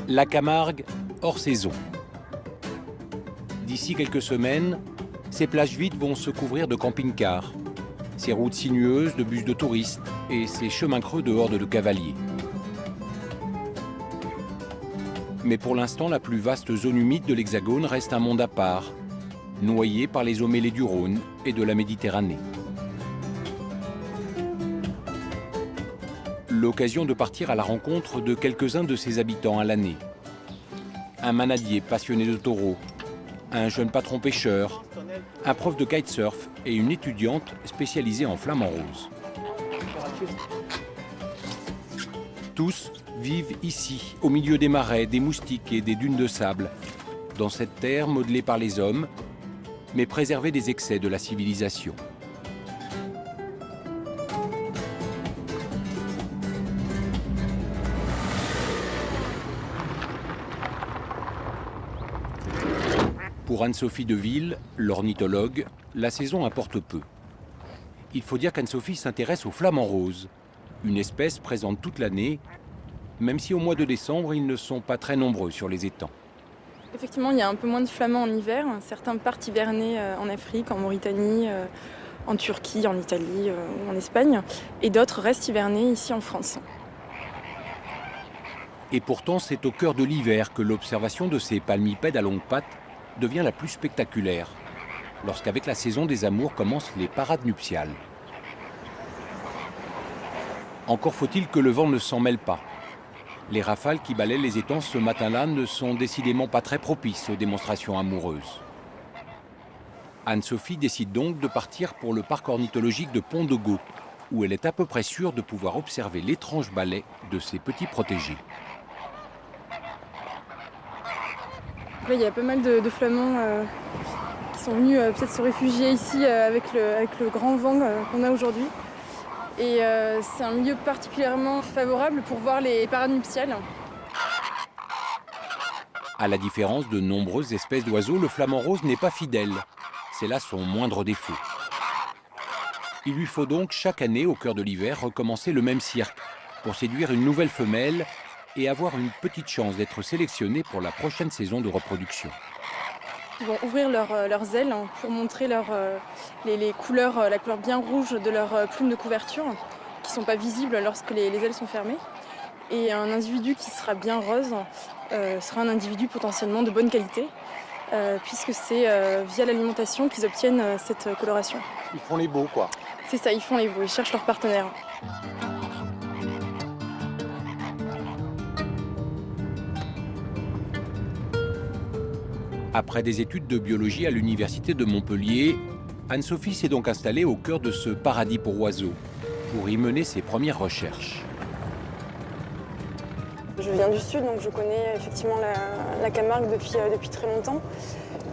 La Camargue hors saison. D'ici quelques semaines, ces plages vides vont se couvrir de camping-cars, ces routes sinueuses de bus de touristes et ces chemins creux de hordes de cavaliers. Mais pour l'instant, la plus vaste zone humide de l'Hexagone reste un monde à part, noyé par les eaux mêlées du Rhône et de la Méditerranée. L'occasion de partir à la rencontre de quelques-uns de ses habitants à l'année. Un manadier passionné de taureaux, un jeune patron pêcheur, un prof de kitesurf et une étudiante spécialisée en flamand rose. Tous vivent ici, au milieu des marais, des moustiques et des dunes de sable, dans cette terre modelée par les hommes, mais préservée des excès de la civilisation. Pour Anne-Sophie Deville, l'ornithologue, la saison importe peu. Il faut dire qu'Anne-Sophie s'intéresse aux flamants roses, une espèce présente toute l'année, même si au mois de décembre, ils ne sont pas très nombreux sur les étangs. Effectivement, il y a un peu moins de flamands en hiver. Certains partent hiverner en Afrique, en Mauritanie, en Turquie, en Italie ou en Espagne. Et d'autres restent hiverner ici en France. Et pourtant, c'est au cœur de l'hiver que l'observation de ces palmipèdes à longues pattes devient la plus spectaculaire, lorsqu'avec la saison des amours commencent les parades nuptiales. Encore faut-il que le vent ne s'en mêle pas. Les rafales qui balaient les étangs ce matin-là ne sont décidément pas très propices aux démonstrations amoureuses. Anne-Sophie décide donc de partir pour le parc ornithologique de Pont-de-Gau, où elle est à peu près sûre de pouvoir observer l'étrange balai de ses petits protégés. Là, il y a pas mal de flamands qui sont venus peut-être se réfugier ici avec le grand vent qu'on a aujourd'hui. Et c'est un milieu particulièrement favorable pour voir les parades nuptiales. À la différence de nombreuses espèces d'oiseaux, le flamand rose n'est pas fidèle. C'est là son moindre défaut. Il lui faut donc chaque année, au cœur de l'hiver, recommencer le même cirque pour séduire une nouvelle femelle et avoir une petite chance d'être sélectionné pour la prochaine saison de reproduction. Ils vont ouvrir leurs ailes pour montrer les couleurs, la couleur bien rouge de leurs plumes de couverture, qui ne sont pas visibles lorsque les ailes sont fermées. Et un individu qui sera bien rose sera un individu potentiellement de bonne qualité, puisque c'est via l'alimentation qu'ils obtiennent cette coloration. Ils font les beaux, quoi. C'est ça, ils font les beaux, ils cherchent leur partenaire. Après des études de biologie à l'université de Montpellier, Anne-Sophie s'est donc installée au cœur de ce paradis pour oiseaux, pour y mener ses premières recherches. Je viens du sud, donc je connais effectivement la Camargue depuis très longtemps.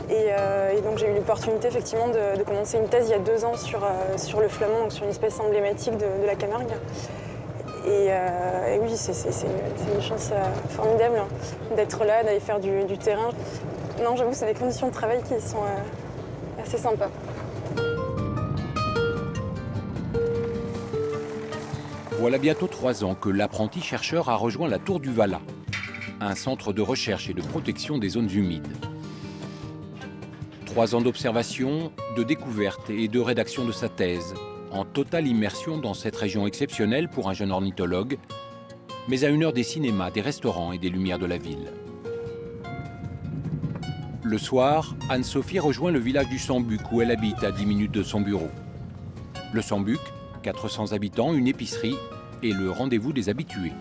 Et donc j'ai eu l'opportunité effectivement de commencer une thèse il y a 2 ans sur le flamand, donc sur une espèce emblématique de la Camargue. Et oui, c'est une chance formidable d'être là, d'aller faire du terrain. Non, j'avoue, c'est des conditions de travail qui sont assez sympas. Voilà bientôt 3 ans que l'apprenti chercheur a rejoint la Tour du Valat, un centre de recherche et de protection des zones humides. 3 ans d'observation, de découverte et de rédaction de sa thèse, en totale immersion dans cette région exceptionnelle pour un jeune ornithologue, mais à 1 heure des cinémas, des restaurants et des lumières de la ville. Le soir, Anne-Sophie rejoint le village du Sambuc où elle habite à 10 minutes de son bureau. Le Sambuc, 400 habitants, une épicerie et le rendez-vous des habitués.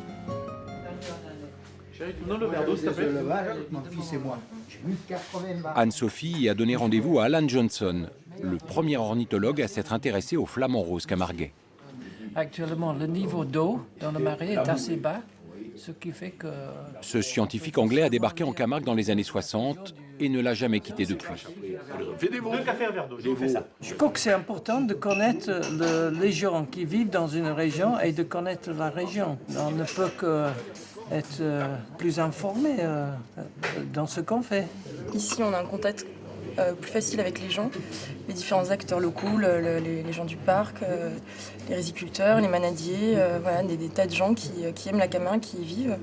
Anne-Sophie y a donné rendez-vous à Alan Johnson, le premier ornithologue à s'être intéressé aux flamants roses camarguais. Actuellement, le niveau d'eau dans le marais est assez bas, ce qui fait que... Ce scientifique anglais a débarqué en Camargue dans les années 60 et ne l'a jamais quitté depuis. Je crois que c'est important de connaître les gens qui vivent dans une région et de connaître la région. On ne peut qu'être plus informé dans ce qu'on fait. Ici, on a un contact plus facile avec les gens, les différents acteurs locaux, les gens du parc, les riziculteurs, les manadiers, voilà, des tas de gens qui aiment la Camargue, qui y vivent.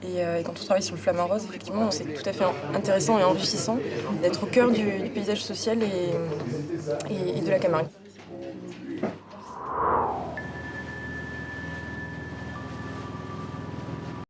Et quand on travaille sur le flamant rose, effectivement, c'est tout à fait intéressant et enrichissant d'être au cœur du paysage social et de la Camargue.